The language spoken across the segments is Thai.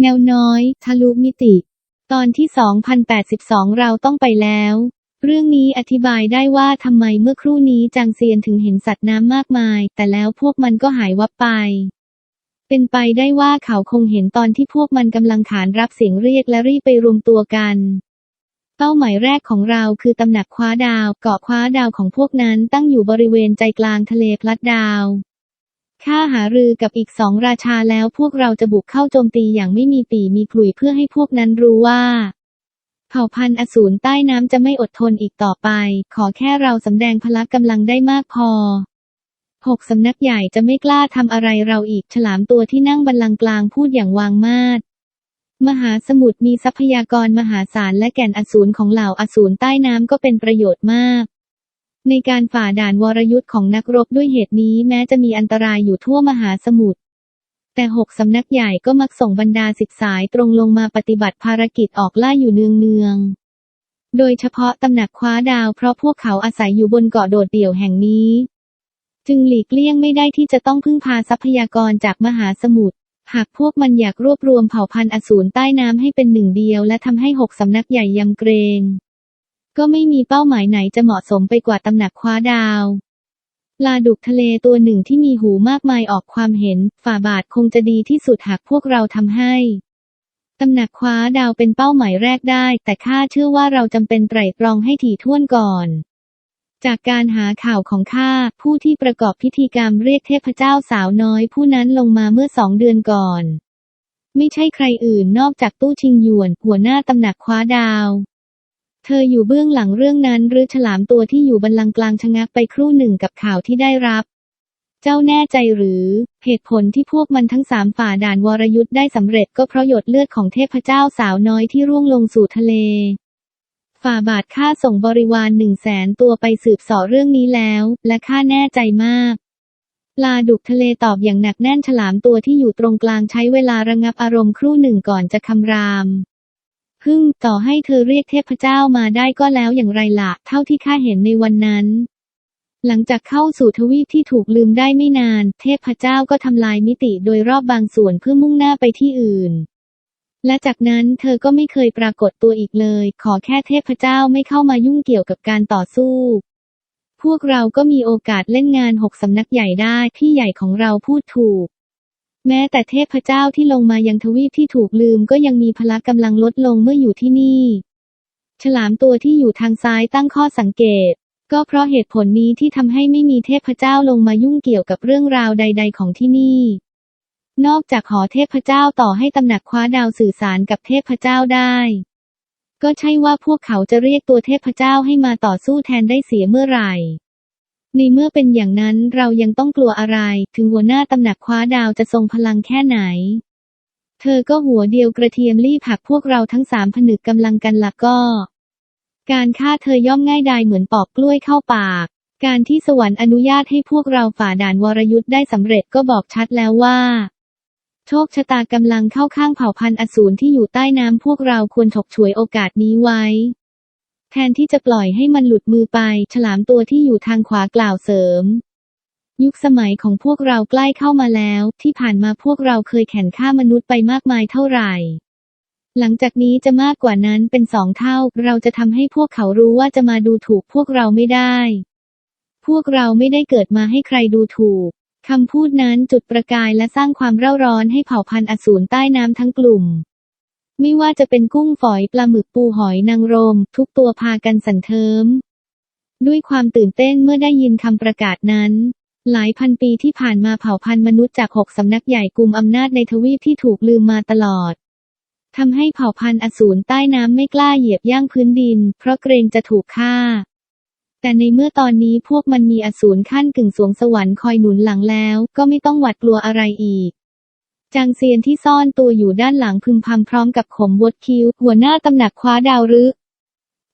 แมวน้อยทะลุมิติตอนที่2082เราต้องไปแล้วเรื่องนี้อธิบายได้ว่าทำไมเมื่อครู่นี้จางเซียนถึงเห็นสัตว์น้ำมากมายแต่แล้วพวกมันก็หายวับไปเป็นไปได้ว่าเขาคงเห็นตอนที่พวกมันกำลังขานรับเสียงเรียกและรีบไปรวมตัวกันเป้าหมายแรกของเราคือตำหนักคว้าดาวเกาะคว้าดาวของพวกนั้นตั้งอยู่บริเวณใจกลางทะเลพลัดดาวข้าหารือกับอีกสองราชาแล้วพวกเราจะบุกเข้าโจมตีอย่างไม่มีปี่มีขลุ่ยเพื่อให้พวกนั้นรู้ว่าเผ่าพันธุ์อสูรใต้น้ำจะไม่อดทนอีกต่อไปขอแค่เราสำแดงพละกำลังได้มากพอ6 สำนักใหญ่จะไม่กล้าทำอะไรเราอีกฉลามตัวที่นั่งบัลลังก์กลางพูดอย่างวางมาดมหาสมุทรมีทรัพยากรมหาศาลและแก่นอสูรของเหล่าอสูรใต้น้ำก็เป็นประโยชน์มากในการฝ่าด่านวรยุทธ์ของนักรบด้วยเหตุนี้แม้จะมีอันตรายอยู่ทั่วมหาสมุทรแต่6 สำนักใหญ่ก็มักส่งบรรดาศิษย์สายตรงลงมาปฏิบัติภารกิจออกล่าอยู่เนืองๆโดยเฉพาะตำหนักคว้าดาวเพราะพวกเขาอาศัยอยู่บนเกาะโดดเดี่ยวแห่งนี้จึงหลีกเลี่ยงไม่ได้ที่จะต้องพึ่งพาทรัพยากรจากมหาสมุทรหากพวกมันอยากรวบรวมเผ่าพันธุ์อสูรใต้น้ำให้เป็นหนึ่งเดียวและทำให้6 สำนักใหญ่ยำเกรงก็ไม่มีเป้าหมายไหนจะเหมาะสมไปกว่าตำหนักคว้าดาวปลาดุกทะเลตัวหนึ่งที่มีหูมากมายออกความเห็นฝ่าบาทคงจะดีที่สุดหากพวกเราทำให้ตำหนักคว้าดาวเป็นเป้าหมายแรกได้แต่ข้าเชื่อว่าเราจำเป็นไตร่ตรองให้ถี่ถ้วนก่อนจากการหาข่าวของข้าผู้ที่ประกอบพิธีกรรมเรียกเทพเจ้าสาวน้อยผู้นั้นลงมาเมื่อ2 เดือนก่อนไม่ใช่ใครอื่นนอกจากตู้ชิงหยวนหัวหน้าตำหนักคว้าดาวเธออยู่เบื้องหลังเรื่องนั้นหรือฉลามตัวที่อยู่บัลลังก์กลางชะงักไปครู่หนึ่งกับข่าวที่ได้รับเจ้าแน่ใจหรือเหตุผลที่พวกมันทั้ง3ฝ่าด่านวรยุทธ์ได้สำเร็จก็เพราะหยดเลือดของเทพเจ้าสาวน้อยที่ร่วงลงสู่ทะเลฝ่าบาทข้าส่งบริวาร100,000 ตัวไปสืบเสาะเรื่องนี้แล้วและข้าแน่ใจมากปลาดุกทะเลตอบอย่างหนักแน่นฉลามตัวที่อยู่ตรงกลางใช้เวลาระงับอารมณ์ครู่หนึ่งก่อนจะคำรามต่อให้เธอเรียกเทพเจ้ามาได้ก็แล้วอย่างไรล่ะเท่าที่ข้าเห็นในวันนั้นหลังจากเข้าสู่ทวีปที่ถูกลืมได้ไม่นานเทพเจ้าก็ทำลายมิติโดยรอบบางส่วนเพื่อมุ่งหน้าไปที่อื่นและจากนั้นเธอก็ไม่เคยปรากฏตัวอีกเลยขอแค่เทพเจ้าไม่เข้ามายุ่งเกี่ยวกับการต่อสู้พวกเราก็มีโอกาสเล่นงาน6 สำนักใหญ่ได้พี่ใหญ่ของเราพูดถูกแม้แต่เทพเจ้าที่ลงมายังทวีปที่ถูกลืมก็ยังมีพละกำลังลดลงเมื่ออยู่ที่นี่ฉลามตัวที่อยู่ทางซ้ายตั้งข้อสังเกตก็เพราะเหตุผลนี้ที่ทำให้ไม่มีเทพเจ้าลงมายุ่งเกี่ยวกับเรื่องราวใดๆของที่นี่นอกจากหอเทพเจ้าต่อให้ตำหนักคว้าดาวสื่อสารกับเทพเจ้าได้ก็ใช่ว่าพวกเขาจะเรียกตัวเทพเจ้าให้มาต่อสู้แทนได้เสียเมื่อไหร่ในเมื่อเป็นอย่างนั้นเรายังต้องกลัวอะไรถึงหัวหน้าตำหนักคว้าดาวจะทรงพลังแค่ไหนเธอก็หัวเดียวกระเทียมรีบหักพวกเราทั้ง3ผนึกกำลังกันละก็การฆ่าเธอย่อมง่ายดายเหมือนปอกกล้วยเข้าปากการที่สวรรค์อนุญาตให้พวกเราฝ่าด่านวรยุทธ์ได้สำเร็จก็บอกชัดแล้วว่าโชคชะตากำลังเข้าข้างเผ่าพันธุ์อสูรที่อยู่ใต้น้ำพวกเราควรฉกฉวยโอกาสนี้ไว้แทนที่จะปล่อยให้มันหลุดมือไปฉลามตัวที่อยู่ทางขวากล่าวเสริมยุคสมัยของพวกเราใกล้เข้ามาแล้วที่ผ่านมาพวกเราเคยแข่งฆ่ามนุษย์ไปมากมายเท่าไหร่หลังจากนี้จะมากกว่านั้นเป็น2 เท่าเราจะทำให้พวกเขารู้ว่าจะมาดูถูกพวกเราไม่ได้พวกเราไม่ได้เกิดมาให้ใครดูถูกคำพูดนั้นจุดประกายและสร้างความเร่าร้อนให้เผ่าพันธุ์อสูรใต้น้ำทั้งกลุ่มไม่ว่าจะเป็นกุ้งฝอยปลาหมึกปูหอยนางรมทุกตัวพากันสั่นเทิมด้วยความตื่นเต้นเมื่อได้ยินคำประกาศนั้นหลายพันปีที่ผ่านมาเผ่าพันธุ์มนุษย์จาก6 สำนักใหญ่กุมอำนาจในทวีปที่ถูกลืมมาตลอดทำให้เผ่าพันธุ์อสูรใต้น้ำไม่กล้าเหยียบย่างพื้นดินเพราะเกรงจะถูกฆ่าแต่ในเมื่อตอนนี้พวกมันมีอสูรขั้นกึ่งสวงสวรรค์คอยหนุนหลังแล้วก็ไม่ต้องหวาดกลัวอะไรอีกจางเซียนที่ซ่อนตัวอยู่ด้านหลังพึมพำพร้อมกับขมวดคิ้วหัวหน้าตำหนักคว้าดาวหรือ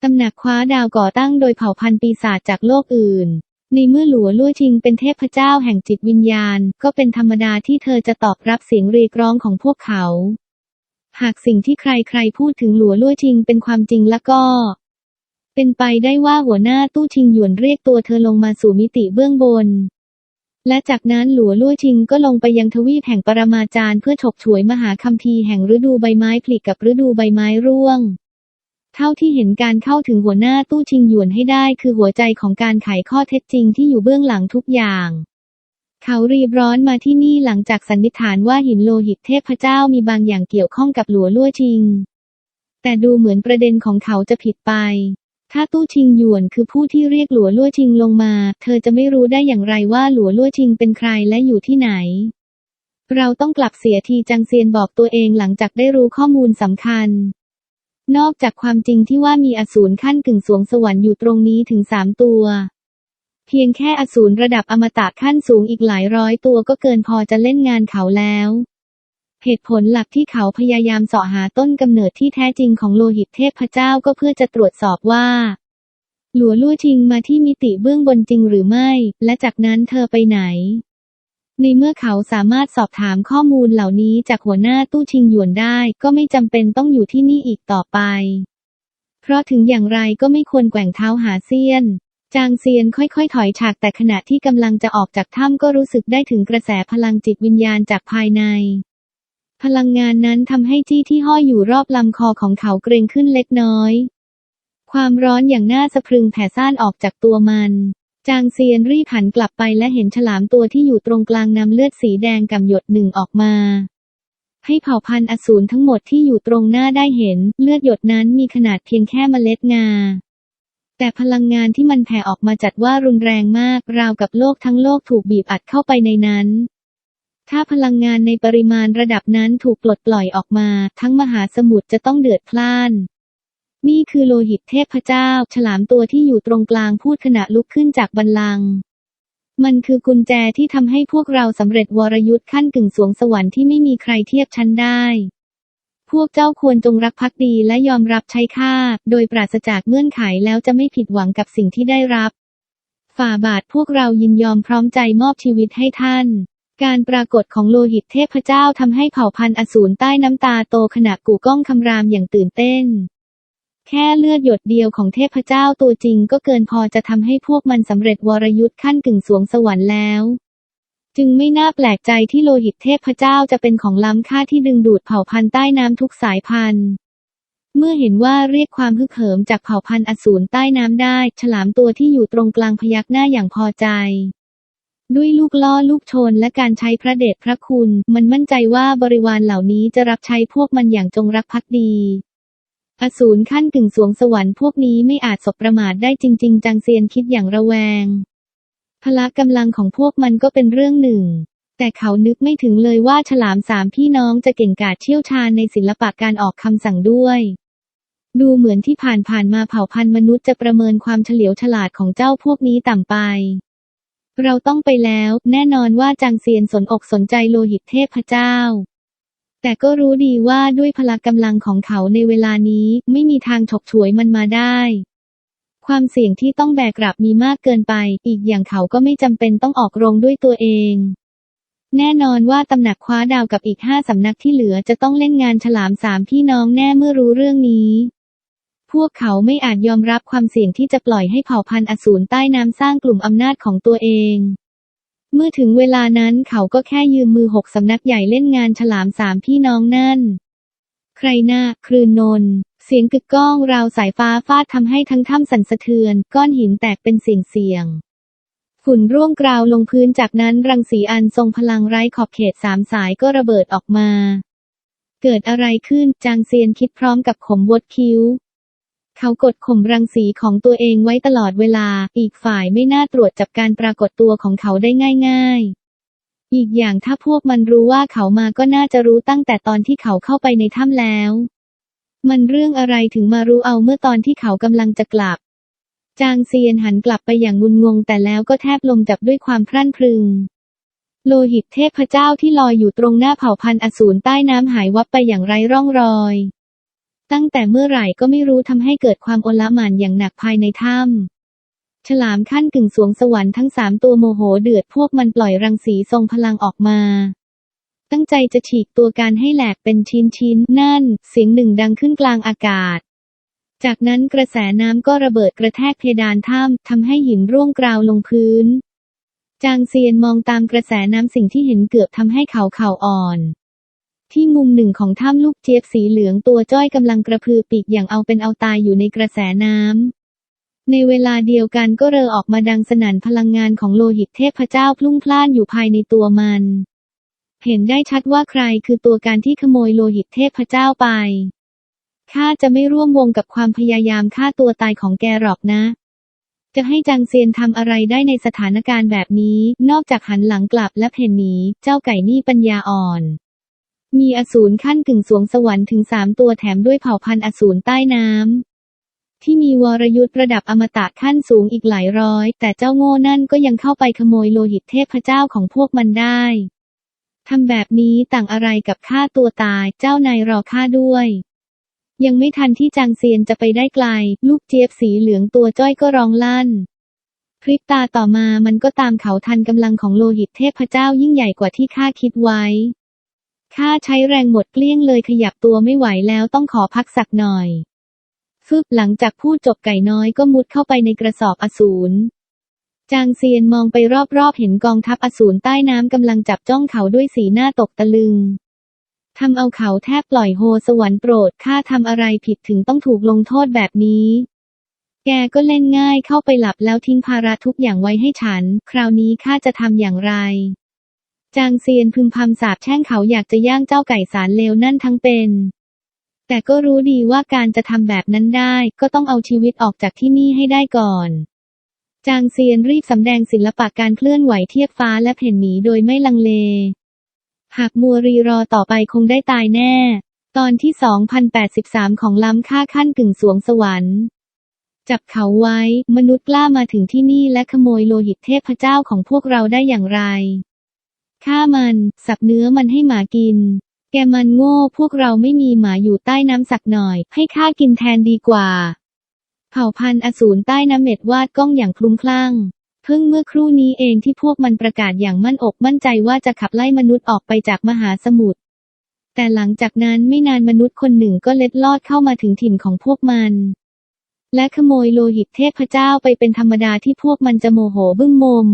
ตำหนักคว้าดาวก่อตั้งโดยเผ่าพันธุ์ปีศาจจากโลกอื่นในเมื่อหลัวลู่ชิงเป็นเทพเจ้าแห่งจิตวิญญาณก็เป็นธรรมดาที่เธอจะตอบรับเสียงเรียกร้องของพวกเขาหากสิ่งที่ใครๆพูดถึงหลัวลู่ชิงเป็นความจริงแล้วก็เป็นไปได้ว่าหัวหน้าตู้ชิงหยวนเรียกตัวเธอลงมาสู่มิติเบื้องบน และจากนั้นหลัวลั่วชิงก็ลงไปยังทวีปแห่งปรมาจารย์เพื่อฉกฉวยมหาคัมภีร์แห่งฤดูใบไม้ผลิกับฤดูใบไม้ร่วงเท่าที่เห็นการเข้าถึงหัวหน้าตู้ชิงหยวนให้ได้คือหัวใจของการไขข้อเท็จจริงที่อยู่เบื้องหลังทุกอย่างเขารีบร้อนมาที่นี่หลังจากสันนิษฐานว่าหินโลหิตเทพเจ้ามีบางอย่างเกี่ยวข้องกับหลัวลั่วชิงแต่ดูเหมือนประเด็นของเขาจะผิดไปถ้าตู้ชิงหยวนคือผู้ที่เรียกหลัวลั่วชิงลงมาเธอจะไม่รู้ได้อย่างไรว่าหลัวลั่วชิงเป็นใครและอยู่ที่ไหนเราต้องกลับเสียทีจางเซียนบอกตัวเองหลังจากได้รู้ข้อมูลสำคัญนอกจากความจริงที่ว่ามีอสูรขั้นกึ่งสวงสวรรค์อยู่ตรงนี้ถึง3 ตัวเพียงแค่อสูรระดับอมตะขั้นสูงอีกหลายร้อยตัวก็เกินพอจะเล่นงานเขาแล้วเหตุผลหลักที่เขาพยายามเสาะหาต้นกำเนิดที่แท้จริงของโลหิตเทพเจ้าก็เพื่อจะตรวจสอบว่าหลัวลั่วชิงมาที่มิติเบื้องบนจริงหรือไม่และจากนั้นเธอไปไหนในเมื่อเขาสามารถสอบถามข้อมูลเหล่านี้จากหัวหน้าตู้ชิงหยวนได้ก็ไม่จำเป็นต้องอยู่ที่นี่อีกต่อไปเพราะถึงอย่างไรก็ไม่ควรแกว่งเท้าหาเสี้ยนจางเซียนค่อยๆถอยฉากแต่ขณะที่กำลังจะออกจากถ้ำก็รู้สึกได้ถึงกระแสพลังจิตวิญญาณจากภายในพลังงานนั้นทำให้จี้ที่ห้อยอยู่รอบลำคอของเขาเกร็งขึ้นเล็กน้อยความร้อนอย่างน่าสะพรึงแผ่ซ่านออกจากตัวมันจางเซียนรีบหันกลับไปและเห็นฉลามตัวที่อยู่ตรงกลางนำเลือดสีแดงก่ำหยดหนึ่งออกมาให้เผ่าพันธุ์อสูรทั้งหมดที่อยู่ตรงหน้าได้เห็นเลือดหยดนั้นมีขนาดเพียงแค่เมล็ดงาแต่พลังงานที่มันแผ่ออกมาจัดว่ารุนแรงมากราวกับโลกทั้งโลกถูกบีบอัดเข้าไปในนั้นถ้าพลังงานในปริมาณระดับนั้นถูกปลดปล่อยออกมาทั้งมหาสมุทรจะต้องเดือดพล่านนี่คือโลหิตเทพเจ้าฉลามตัวที่อยู่ตรงกลางพูดขณะลุกขึ้นจากบัลลังก์มันคือกุญแจที่ทำให้พวกเราสำเร็จวรยุทธ์ขั้นกึ่งสวงสวรรค์ที่ไม่มีใครเทียบชั้นได้พวกเจ้าควรจงรักภักดีและยอมรับใช้ข้าโดยปราศจากเงื่อนไขแล้วจะไม่ผิดหวังกับสิ่งที่ได้รับฝ่าบาทพวกเรายินยอมพร้อมใจมอบชีวิตให้ท่านการปรากฏของโลหิตเทพเจ้าทำให้เผ่าพันธุ์อสูรใต้น้ำตาโตขณะกู่ก้องคำรามอย่างตื่นเต้นแค่เลือดหยดเดียวของเทพเจ้าตัวจริงก็เกินพอจะทำให้พวกมันสำเร็จวรยุทธ์ขั้นกึ่งสวงสวรรค์แล้วจึงไม่น่าแปลกใจที่โลหิตเทพเจ้าจะเป็นของล้ำค่าที่ดึงดูดเผ่าพันธุ์ใต้น้ำทุกสายพันธุ์เมื่อเห็นว่าเรียกความฮึกเหิมจากเผ่าพันธุ์อสูรใต้น้ำได้ฉลามตัวที่อยู่ตรงกลางพยักหน้าอย่างพอใจด้วยลูกล่อลูกชนและการใช้พระเดชพระคุณมันมั่นใจว่าบริวารเหล่านี้จะรับใช้พวกมันอย่างจงรักภักดีอสูรขั้นกึ่งสวงสวรรค์พวกนี้ไม่อาจสบประมาทได้จริงๆจางเซียนคิดอย่างระแวงพละกำลังของพวกมันก็เป็นเรื่องหนึ่งแต่เขานึกไม่ถึงเลยว่าฉลาม3 พี่น้องจะเก่งกาจเชี่ยวชาญในศิลปะการออกคำสั่งด้วยดูเหมือนที่ผ่านมาเผ่าพันธุ์มนุษย์จะประเมินความเฉลียวฉลาดของเจ้าพวกนี้ต่ำไปเราต้องไปแล้วแน่นอนว่าจางเซียนสนอกสนใจโลหิตเทพเจ้าแต่ก็รู้ดีว่าด้วยพละกำลังของเขาในเวลานี้ไม่มีทางฉกฉวยมันมาได้ความเสี่ยงที่ต้องแบกรับมีมากเกินไปอีกอย่างเขาก็ไม่จำเป็นต้องออกโรงด้วยตัวเองแน่นอนว่าตำหนักคว้าดาวกับอีก5 สำนักที่เหลือจะต้องเล่นงานฉลาม3 พี่น้องแน่เมื่อรู้เรื่องนี้พวกเขาไม่อาจยอมรับความเสี่ยงที่จะปล่อยให้เผ่าพันธุ์อสูรใต้น้ำสร้างกลุ่มอำนาจของตัวเองเมื่อถึงเวลานั้นเขาก็แค่ยืมมือ6 สำนักใหญ่เล่นงานฉลาม3 พี่น้องนั่นใครน่าครืนนนเสียงกึกก้องราวสายฟ้าฟาดทำให้ทั้งถ้ำสั่นสะเทือนก้อนหินแตกเป็นเสียงฝุ่นร่วงกราวลงพื้นจากนั้นรังสีอันทรงพลังไร้ขอบเขต3 สายก็ระเบิดออกมาเกิดอะไรขึ้นจางเซียนคิดพร้อมกับขมวดคิ้วเขากดข่มรังสีของตัวเองไว้ตลอดเวลาอีกฝ่ายไม่น่าตรวจจับการปรากฏตัวของเขาได้ง่ายๆอีกอย่างถ้าพวกมันรู้ว่าเขามาก็น่าจะรู้ตั้งแต่ตอนที่เขาเข้าไปในถ้ำแล้วมันเรื่องอะไรถึงมารู้เอาเมื่อตอนที่เขากำลังจะกลับจางเซียนหันกลับไปอย่างงุนงงแต่แล้วก็แทบลมจับด้วยความพรั่นพรึงโลหิตเทพเจ้าที่ลอยอยู่ตรงหน้าเผ่าพันธุ์อสูรใต้น้ำหายวับไปอย่างไร้ร่องรอยตั้งแต่เมื่อไหร่ก็ไม่รู้ทำให้เกิดความโอลหม่านอย่างหนักภายในถ้ำฉลามขั้นกึ่งสวงสวรรค์ทั้ง3 ตัวโมโหเดือดพวกมันปล่อยรังสีทรงพลังออกมาตั้งใจจะฉีกตัวการให้แหลกเป็นชิ้นๆนั่นเสียงหนึ่งดังขึ้นกลางอากาศจากนั้นกระแสน้ำก็ระเบิดกระแทกเพดานถ้ำทำให้หินร่วงกราวลงพื้น จางเซียนมองตามกระแสน้ำสิ่งที่เห็นเกือบทำให้เขาเข่าอ่อนที่มุมหนึ่งของถ้ำลูกเจี๊ยบสีเหลืองตัวจ้อยกำลังกระพือปีกอย่างเอาเป็นเอาตายอยู่ในกระแสน้ำในเวลาเดียวกันก็เรอออกมาดังสนั่นพลังงานของโลหิตเทพเจ้าพลุ่งพล่านอยู่ภายในตัวมันเห็นได้ชัดว่าใครคือตัวการที่ขโมยโลหิตเทพเจ้าไปข้าจะไม่ร่วมวงกับความพยายามฆ่าตัวตายของแกหรอกนะจะให้จางเซียนทำอะไรได้ในสถานการณ์แบบนี้นอกจากหันหลังกลับและเพ่นหนีเจ้าไก่นี่ปัญญาอ่อนมีอสูรขั้นกึ่งสวงสวรรค์ถึง3 ตัวแถมด้วยเผ่าพันธุ์อสูรใต้น้ำที่มีวรยุทธ์ระดับอมตะขั้นสูงอีกหลายร้อยแต่เจ้าโง่นั่นก็ยังเข้าไปขโมยโลหิตเทพเจ้าของพวกมันได้ทำแบบนี้ต่างอะไรกับฆ่าตัวตายเจ้านายรอข้าด้วยยังไม่ทันที่จางเซียนจะไปได้ไกลลูกเจี๊ยบสีเหลืองตัวจ้อยก็ร้องลั่นพริบตาต่อมามันก็ตามเขาทันกำลังของโลหิตเทพเจ้ายิ่งใหญ่กว่าที่ข้าคิดไว้ข้าใช้แรงหมดเกลี้ยงเลยขยับตัวไม่ไหวแล้วต้องขอพักสักหน่อยหลังจากพูดจบไก่น้อยก็มุดเข้าไปในกระสอบอสูรจางเซียนมองไปรอบๆเห็นกองทัพอสูรใต้น้ำกำลังจับจ้องเขาด้วยสีหน้าตกตะลึงทำเอาเขาแทบปล่อยโฮสวรรค์โปรดข้าทำอะไรผิดถึงต้องถูกลงโทษแบบนี้แกก็เล่นง่ายเข้าไปหลับแล้วทิ้งภาระทุกอย่างไว้ให้ฉันคราวนี้ข้าจะทำอย่างไรจางเซียนพึมพำสาปแช่งเขาอยากจะย่างเจ้าไก่สารเลวนั่นทั้งเป็นแต่ก็รู้ดีว่าการจะทำแบบนั้นได้ก็ต้องเอาชีวิตออกจากที่นี่ให้ได้ก่อนจางเซียนรีบสำแดงศิลปะการเคลื่อนไหวเทียบฟ้าและเพ่นหนีโดยไม่ลังเลหากมัวรีรอต่อไปคงได้ตายแน่ตอนที่2083ของล้ำค่าขั้นกึ่งสวงสวรรค์จับเขาไว้มนุษย์กล้ามาถึงที่นี่และขโมยโลหิตเทพเจ้าของพวกเราได้อย่างไรฆ่ามันสับเนื้อมันให้หมากินแกมันโง่พวกเราไม่มีหมาอยู่ใต้น้ำสักหน่อยให้ข้ากินแทนดีกว่าเผ่าพันธุ์อสูรใต้น้ำเม็ดวาดกล้องอย่างคลุ้มคลั่งเพิ่งเมื่อครู่นี้เองที่พวกมันประกาศอย่างมั่นอกมั่นใจว่าจะขับไล่มนุษย์ออกไปจากมหาสมุทรแต่หลังจากนั้นไม่นานมนุษย์คนหนึ่งก็เล็ดลอดเข้ามาถึงถิ่นของพวกมันและขโมยโลหิตเทพเจ้าไปเป็นธรรมดาที่พวกมันจะโมโหบึ้งมม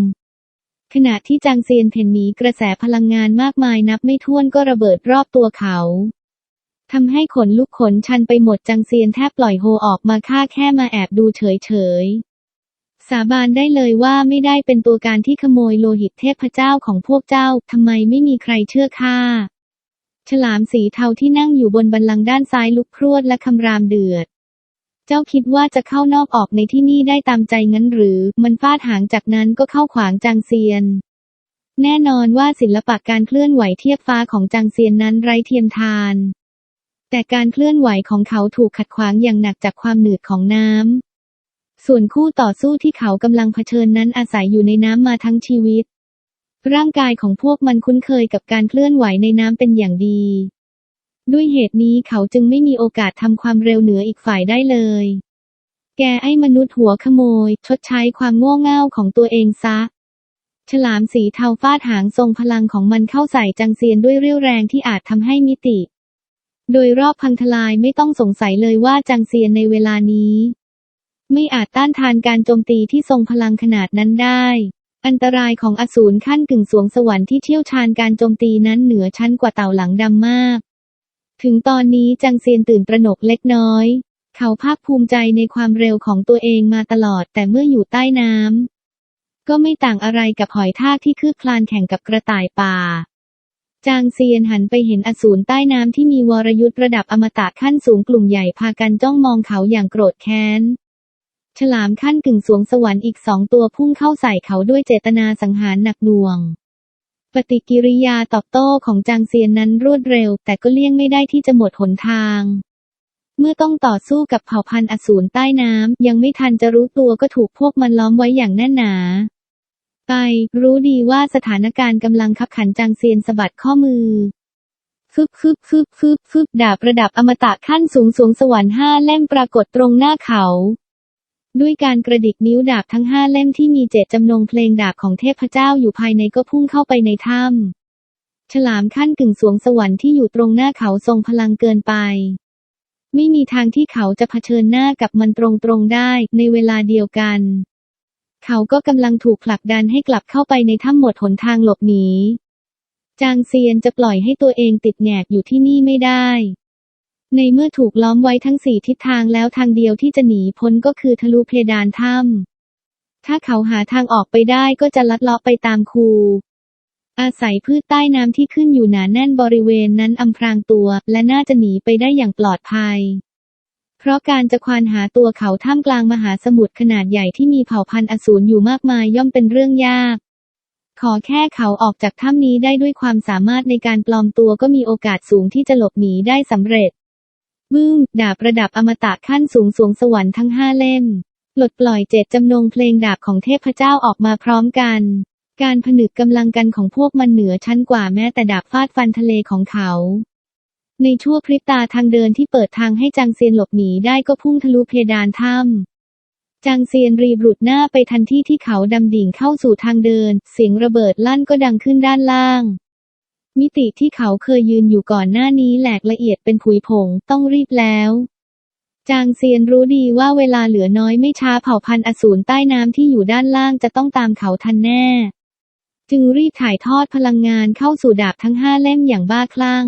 ขณะที่จางเซียนเพ่นหนีกระแสพลังงานมากมายนับไม่ถ้วนก็ระเบิดรอบตัวเขาทำให้ขนลุกขนชันไปหมดจางเซียนแทบปล่อยโฮออกมาฆ่าแค่มาแอบดูเฉยๆสาบานได้เลยว่าไม่ได้เป็นตัวการที่ขโมยโลหิตเทพเจ้าของพวกเจ้าทำไมไม่มีใครเชื่อข้าฉลามสีเทาที่นั่งอยู่บนบัลลังก์ด้านซ้ายลุกพรวดและคำรามเดือดเจ้าคิดว่าจะเข้านอกออกในที่นี่ได้ตามใจงั้นหรือมันฟาดหางจากนั้นก็เข้าขวางจางเซียนแน่นอนว่าศิลปะการเคลื่อนไหวเทียบฟ้าของจางเซียนนั้นไร้เทียมทานแต่การเคลื่อนไหวของเขาถูกขัดขวางอย่างหนักจากความหนืดของน้ำส่วนคู่ต่อสู้ที่เขากำลังเผชิญนั้นอาศัยอยู่ในน้ำมาทั้งชีวิตร่างกายของพวกมันคุ้นเคยกับการเคลื่อนไหวในน้ำเป็นอย่างดีด้วยเหตุนี้เขาจึงไม่มีโอกาสทำความเร็วเหนืออีกฝ่ายได้เลยแกไอ้มนุษย์หัวขโมยชดใช้ความโง่เง่าของตัวเองซะฉลามสีเทาฟาดหางทรงพลังของมันเข้าใส่จางเซียนด้วยเรี่ยวแรงที่อาจทำให้มิติโดยรอบพังทลายไม่ต้องสงสัยเลยว่าจางเซียนในเวลานี้ไม่อาจต้านทานการโจมตีที่ทรงพลังขนาดนั้นได้อันตรายของอสูรขั้นกึ่งสวงสวรรค์ที่เชี่ยวชาญการโจมตีนั้นเหนือชั้นกว่าเต่าหลังดำมากถึงตอนนี้จางเซียนตื่นตระหนกเล็กน้อยเขาภาคภูมิใจในความเร็วของตัวเองมาตลอดแต่เมื่ออยู่ใต้น้ำก็ไม่ต่างอะไรกับหอยทากที่คืบคลานแข่งกับกระต่ายป่าจางเซียนหันไปเห็นอสูรใต้น้ำที่มีวรยุทธ์ระดับอมตะขั้นสูงกลุ่มใหญ่พากันจ้องมองเขาอย่างโกรธแค้นฉลามขั้นกึ่งสวงสวรรค์อีก2 ตัวพุ่งเข้าใส่เขาด้วยเจตนาสังหารหนักหน่วงปฏิกิริยาตอบโต้ของจางเซียนนั้นรวดเร็วแต่ก็เลี่ยงไม่ได้ที่จะหมดหนทางเมื่อต้องต่อสู้กับเผ่าพันธุ์อสูรใต้น้ำยังไม่ทันจะรู้ตัวก็ถูกพวกมันล้อมไว้อย่างแน่นหนาไปรู้ดีว่าสถานการณ์กำลังคับขันจางเซียนสะบัดข้อมือดาบระดับอมตะขั้นสูงสวงสวรรค์5 เล่มปรากฏตรงหน้าเขาด้วยการกระดิกนิ้วดาบทั้ง5 เล่มที่มีเจตจำนงเพลงดาบของเทพเจ้าอยู่ภายในก็พุ่งเข้าไปในถ้ำฉลามขั้นกึ่งสวงสวรรค์ที่อยู่ตรงหน้าเขาทรงพลังเกินไปไม่มีทางที่เขาจะเผชิญหน้ากับมันตรงๆได้ในเวลาเดียวกัน เขาก็กำลังถูกผลักดันให้กลับเข้าไปในถ้ำหมดหนทางหลบหนีจางเซียนจะปล่อยให้ตัวเองติดแงกอยู่ที่นี่ไม่ได้ในเมื่อถูกล้อมไว้ทั้ง4ทิศทางแล้วทางเดียวที่จะหนีพ้นก็คือทะลุเพดานถ้ำถ้าเขาหาทางออกไปได้ก็จะลัดเลาะไปตามคูอาศัยพืชใต้น้ำที่ขึ้นอยู่หนาแน่นบริเวณนั้นอำพรางตัวและน่าจะหนีไปได้อย่างปลอดภัยเพราะการจะควานหาตัวเขาท่ามกลางมหาสมุทรขนาดใหญ่ที่มีเผ่าพันธุ์อสูรอยู่มากมายย่อมเป็นเรื่องยากขอแค่เขาออกจากถ้ำนี้ได้ด้วยความสามารถในการปลอมตัวก็มีโอกาสสูงที่จะหลบหนีได้สำเร็จบึ้มดาบประดับอมตะขั้นสูงสวงสวรรค์ทั้ง5เล่มปลดปล่อย7จำนงเพลงดาบของเทพเจ้าออกมาพร้อมกันการผนึกกำลังกันของพวกมันเหนือชั้นกว่าแม้แต่ดาบฟาดฟันทะเลของเขาในชั่วพริบตาทางเดินที่เปิดทางให้จางเซียนหลบหนีได้ก็พุ่งทะลุเพดานถ้ำจางเซียนรีบหลุดหน้าไปทันทีที่เขาดำดิ่งเข้าสู่ทางเดินเสียงระเบิดลั่นก็ดังขึ้นด้านล่างมิติที่เขาเคยยืนอยู่ก่อนหน้านี้แหลกละเอียดเป็นผุยผงต้องรีบแล้วจางเซียนรู้ดีว่าเวลาเหลือน้อยไม่ช้าเผ่าพันธุ์อสูรใต้น้ำที่อยู่ด้านล่างจะต้องตามเขาทันแน่จึงรีบถ่ายทอดพลังงานเข้าสู่ดาบทั้ง5เล่มอย่างบ้าคลั่ง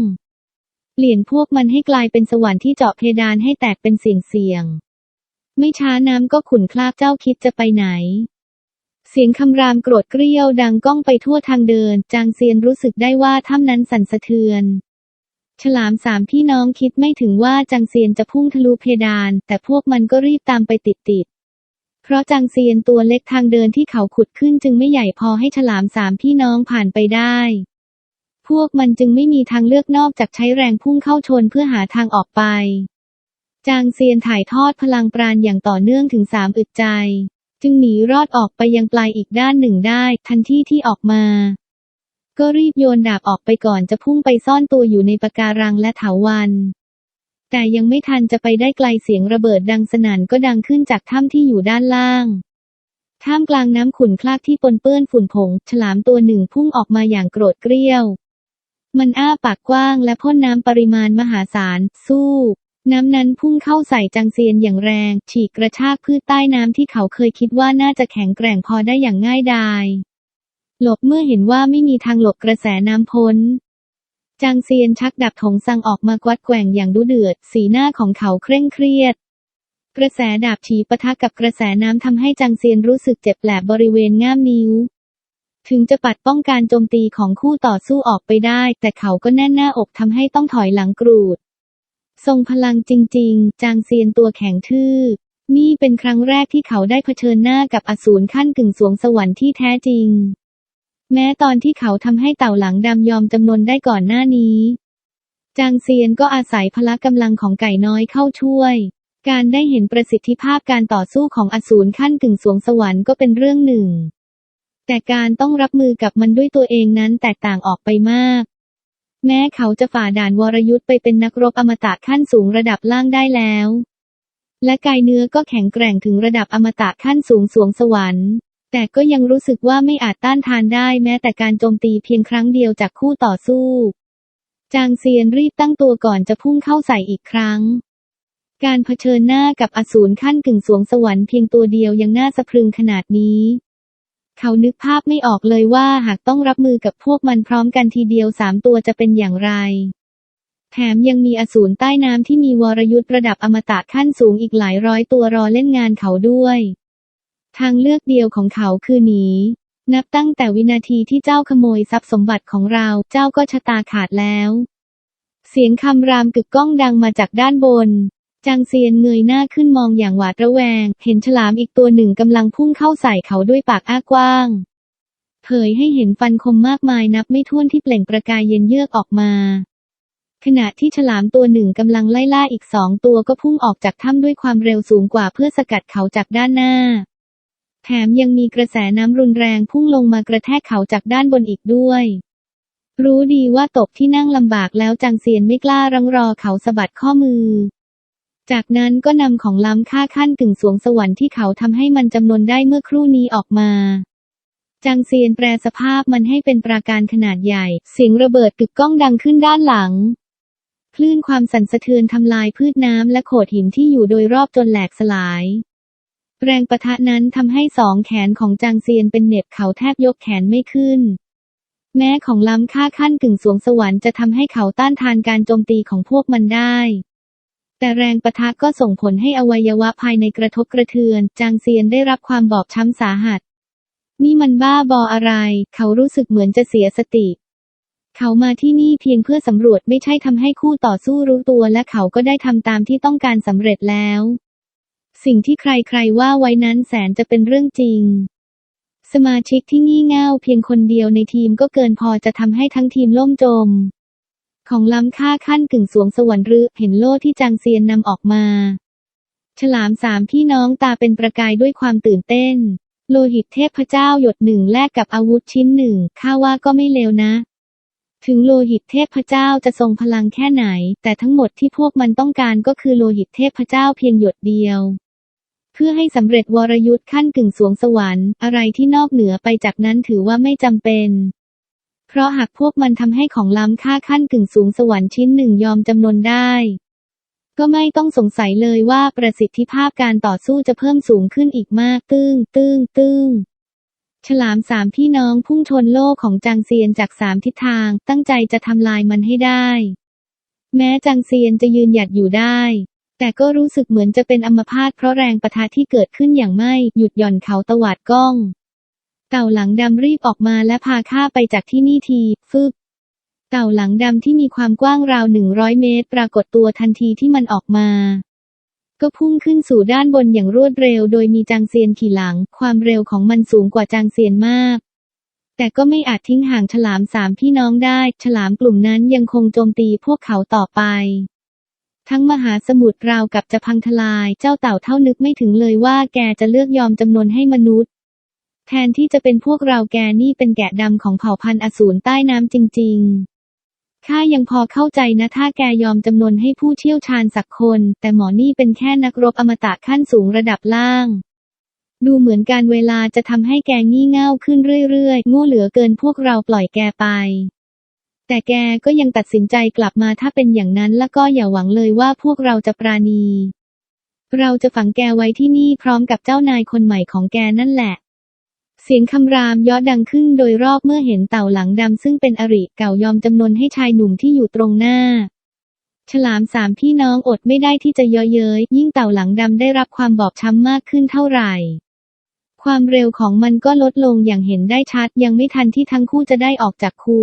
เปลี่ยนพวกมันให้กลายเป็นสวรรค์ที่เจาะเพดานให้แตกเป็นเสียงไม่ช้าน้ำก็ขุ่นคลาบเจ้าคิดจะไปไหนเสียงคำรามโกรธเกรี้ยวดังก้องไปทั่วทางเดินจางเซียนรู้สึกได้ว่าถ้ำนั้นสั่นสะเทือนฉลาม3พี่น้องคิดไม่ถึงว่าจางเซียนจะพุ่งทะลุเพดานแต่พวกมันก็รีบตามไปติดเพราะจางเซียนตัวเล็กทางเดินที่เขาขุดขึ้นจึงไม่ใหญ่พอให้ฉลาม3พี่น้องผ่านไปได้พวกมันจึงไม่มีทางเลือกนอกจากใช้แรงพุ่งเข้าชนเพื่อหาทางออกไปจางเซียนถ่ายทอดพลังปราณอย่างต่อเนื่องถึง3อึดใจจึงหนีรอดออกไปยังปลายอีกด้านหนึ่งได้ทันทีที่ออกมาก็รีบโยนดาบออกไปก่อนจะพุ่งไปซ่อนตัวอยู่ในปะการังและเถาวัลย์แต่ยังไม่ทันจะไปได้ไกลเสียงระเบิดดังสนั่นก็ดังขึ้นจากถ้ำที่อยู่ด้านล่างท่ามกลางน้ำขุ่นคลากที่ปนเปื้อนฝุ่นผงฉลามตัวหนึ่งพุ่งออกมาอย่างโกรธเกรี้ยวมันอ้าปากกว้างและพ่นน้ำปริมาณมหาศาลสู้น้ำนั้นพุ่งเข้าใส่จางเซียนอย่างแรงฉีกกระชากพืชใต้น้ำที่เขาเคยคิดว่าน่าจะแข็งแกร่งพอได้อย่างง่ายดายหลบเมื่อเห็นว่าไม่มีทางหลบกระแสน้ำพ้นจางเซียนชักดาบถงซังออกมากวัดแกว่งอย่างดุเดือดสีหน้าของเขาเคร่งเครียดกระแสดาบฉีปะทะกับกระแสน้ำทำให้จางเซียนรู้สึกเจ็บแปลบบริเวณง่ามนิ้วถึงจะปัดป้องการโจมตีของคู่ต่อสู้ออกไปได้แต่เขาก็แน่นหน้าอกทำให้ต้องถอยหลังกรูดทรงพลังจริงๆจางเซียนตัวแข็งทื่อนี่เป็นครั้งแรกที่เขาได้เผชิญหน้ากับอสูรขั้นกึ่งสวงสวรรค์ที่แท้จริงแม้ตอนที่เขาทำให้เต่าหลังดำยอมจำนนได้ก่อนหน้านี้จางเซียนก็อาศัยพละกำลังของไก่น้อยเข้าช่วยการได้เห็นประสิทธิภาพการต่อสู้ของอสูรขั้นกึ่งสวงสวรรค์ก็เป็นเรื่องหนึ่งแต่การต้องรับมือกับมันด้วยตัวเองนั้นแตกต่างออกไปมากแม้เขาจะฝ่าด่านวรยุทธ์ไปเป็นนักรบอมตะขั้นสูงระดับล่างได้แล้วและกายเนื้อก็แข็งแกร่งถึงระดับอมตะขั้นสูงสวงสวรรค์แต่ก็ยังรู้สึกว่าไม่อาจต้านทานได้แม้แต่การโจมตีเพียงครั้งเดียวจากคู่ต่อสู้จางเซียนรีบตั้งตัวก่อนจะพุ่งเข้าใส่อีกครั้งการเผชิญหน้ากับอสูรขั้นกึ่งสวงสวรรค์เพียงตัวเดียวยังน่าสะพรึงขนาดนี้เขานึกภาพไม่ออกเลยว่าหากต้องรับมือกับพวกมันพร้อมกันทีเดียว3ตัวจะเป็นอย่างไรแถมยังมีอสูรใต้น้ำที่มีวรยุทธ์ระดับอมตะขั้นสูงอีกหลายร้อยตัวรอเล่นงานเขาด้วยทางเลือกเดียวของเขาคือหนีนับตั้งแต่วินาทีที่เจ้าขโมยทรัพย์สมบัติของเราเจ้าก็ชะตาขาดแล้วเสียงคำรามกึกก้องดังมาจากด้านบนจางเซียนเงยหน้าขึ้นมองอย่างหวาดระแวงเห็นฉลามอีกตัวหนึ่งกำลังพุ่งเข้าใส่เขาด้วยปากอ้ากว้างเผยให้เห็นฟันคมมากมายนับไม่ถ้วนที่เปล่งประกายเย็นเยือกออกมาขณะที่ฉลามตัวหนึ่งกำลังไล่ล่าอีก2ตัวก็พุ่งออกจากถ้ำด้วยความเร็วสูงกว่าเพื่อสกัดเขาจากด้านหน้าแถมยังมีกระแสน้ำรุนแรงพุ่งลงมากระแทกเขาจากด้านบนอีกด้วยรู้ดีว่าตกที่นั่งลำบากแล้วจางเซียนไม่กล้ารังรอเขาสะบัดข้อมือจากนั้นก็นำของล้ำค่าขั้นกึ่งสวงสวรรค์ที่เขาทำให้มันจำนวนได้เมื่อครู่นี้ออกมาจางเซียนแปลสภาพมันให้เป็นปราการขนาดใหญ่เสียงระเบิดกึกก้องดังขึ้นด้านหลังคลื่นความสั่นสะเทือนทำลายพืชน้ำและโขดหินที่อยู่โดยรอบจนแหลกสลาย แรงปะทะนั้นทำให้สองแขนของจางเซียนเป็นเหน็บเขาแทบยกแขนไม่ขึ้นแม้ของล้ำค่าขั้นกึ่งสวงสวรรค์จะทำให้เขาต้านทานการโจมตีของพวกมันได้แต่แรงปะทะก็ส่งผลให้อวัยวะภายในกระทบกระเทือนจางเซียนได้รับความบอบช้ำสาหัสนี่มันบ้าบออะไรเขารู้สึกเหมือนจะเสียสติเขามาที่นี่เพียงเพื่อสำรวจไม่ใช่ทำให้คู่ต่อสู้รู้ตัวและเขาก็ได้ทำตามที่ต้องการสำเร็จแล้วสิ่งที่ใครๆว่าไว้นั้นแสนจะเป็นเรื่องจริงสมาชิกที่งี่เง่าเพียงคนเดียวในทีมก็เกินพอจะทำให้ทั้งทีมล่มจมของล้ำค่าขั้นกึ่งสวงสวรรค์เห็นโล่ที่จางเซียนนำออกมาฉลามสามพี่น้องตาเป็นประกายด้วยความตื่นเต้นโลหิตเทพเจ้าหยดหนึ่งแลกกับอาวุธชิ้นหนึ่งข้าว่าก็ไม่เลวนะถึงโลหิตเทพเจ้าจะทรงพลังแค่ไหนแต่ทั้งหมดที่พวกมันต้องการก็คือโลหิตเทพเจ้าเพียงหยดเดียวเพื่อให้สำเร็จวรยุทธ์ขั้นกึ่งสวงสวรรค์อะไรที่นอกเหนือไปจากนั้นถือว่าไม่จำเป็นเพราะหากพวกมันทำให้ของล้ำค่าขั้นกึ่งสูงสวรรค์ชิ้นหนึ่งยอมจำนนได้ก็ไม่ต้องสงสัยเลยว่าประสิทธิภาพการต่อสู้จะเพิ่มสูงขึ้นอีกมากตึ้งฉลามสามพี่น้องพุ่งชนโล่ของจางเซียนจากสามทิศทางตั้งใจจะทำลายมันให้ได้แม้จางเซียนจะยืนหยัดอยู่ได้แต่ก็รู้สึกเหมือนจะเป็นอัมพาตเพราะแรงปะทะที่เกิดขึ้นอย่างไม่หยุดหย่อนเขาตวาดก้องเต่าหลังดำรีบออกมาและพาข้าไปจากที่นี่ทีเต่าหลังดำที่มีความกว้างราว100 เมตรปรากฏตัวทันทีที่มันออกมาก็พุ่งขึ้นสู่ด้านบนอย่างรวดเร็วโดยมีจางเซียนขี่หลังความเร็วของมันสูงกว่าจางเซียนมากแต่ก็ไม่อาจทิ้งห่างฉลามสามพี่น้องได้ฉลามกลุ่มนั้นยังคงโจมตีพวกเขาต่อไปทั้งมหาสมุทรราวกับจะพังทลายเจ้าเต่าเท่านึกไม่ถึงเลยว่าแกจะเลือกยอมจำนนให้มนุษย์แทนที่จะเป็นพวกเราแกนี่เป็นแกะดำของเผ่าพันธุ์อสูรใต้น้ำจริงๆข้ายังพอเข้าใจนะถ้าแกยอมจำนนให้ผู้เชี่ยวชาญสักคนแต่หมอนี่เป็นแค่นักรบอมตะขั้นสูงระดับล่างดูเหมือนการเวลาจะทำให้แกงี่เง่าขึ้นเรื่อยๆโง่เหลือเกินพวกเราปล่อยแกไปแต่แกก็ยังตัดสินใจกลับมาถ้าเป็นอย่างนั้นแล้วก็อย่าหวังเลยว่าพวกเราจะปราณีเราจะฝังแกไว้ที่นี่พร้อมกับเจ้านายคนใหม่ของแกนั่นแหละเสียงคำรามย้อดังขึ้นโดยรอบเมื่อเห็นเต่าหลังดำซึ่งเป็นอริเก่ายอมจำนนให้ชายหนุ่มที่อยู่ตรงหน้าฉลามสามพี่น้องอดไม่ได้ที่จะเยาะเย้ยยิ่งเต่าหลังดำได้รับความบอบช้ำมากขึ้นเท่าไหร่ความเร็วของมันก็ลดลงอย่างเห็นได้ชัดยังไม่ทันที่ทั้งคู่จะได้ออกจากคู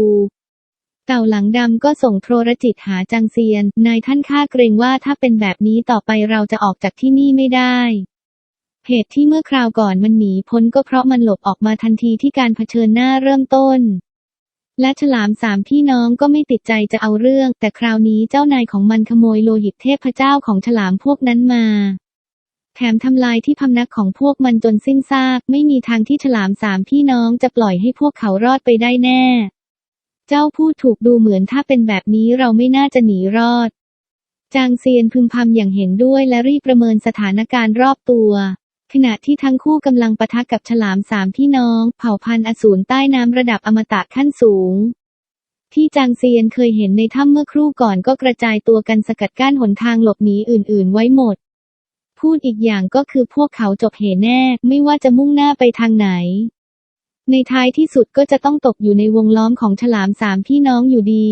เต่าหลังดำก็ส่งโทรจิตหาจางเซียนนายท่านข้าเกรงว่าถ้าเป็นแบบนี้ต่อไปเราจะออกจากที่นี่ไม่ได้เหตุที่เมื่อคราวก่อนมันหนีพ้นก็เพราะมันหลบออกมาทันทีที่การเผชิญหน้าเริ่มต้นและฉลามสามพี่น้องก็ไม่ติดใจจะเอาเรื่องแต่คราวนี้เจ้านายของมันขโมยโลหิตเทพเจ้าของฉลามพวกนั้นมาแถมทำลายที่พำนักของพวกมันจนสิ้นซากไม่มีทางที่ฉลามสามพี่น้องจะปล่อยให้พวกเขารอดไปได้แน่เจ้าพูดถูกดูเหมือนถ้าเป็นแบบนี้เราไม่น่าจะหนีรอดจางเซียนพึมพำอย่างเห็นด้วยและรีบประเมินสถานการณ์รอบตัวขณะที่ทั้งคู่กำลังปะทะกับฉลามสามพี่น้องเผ่าพันธุ์อสูรใต้น้ำระดับอมตะขั้นสูงที่จางเซียนเคยเห็นในถ้ำเมื่อครู่ก่อนก็กระจายตัวกันสกัดกั้นหนทางหลบหนีอื่นๆไว้หมดพูดอีกอย่างก็คือพวกเขาจบเหแน่ไม่ว่าจะมุ่งหน้าไปทางไหนในท้ายที่สุดก็จะต้องตกอยู่ในวงล้อมของฉลามสามพี่น้องอยู่ดี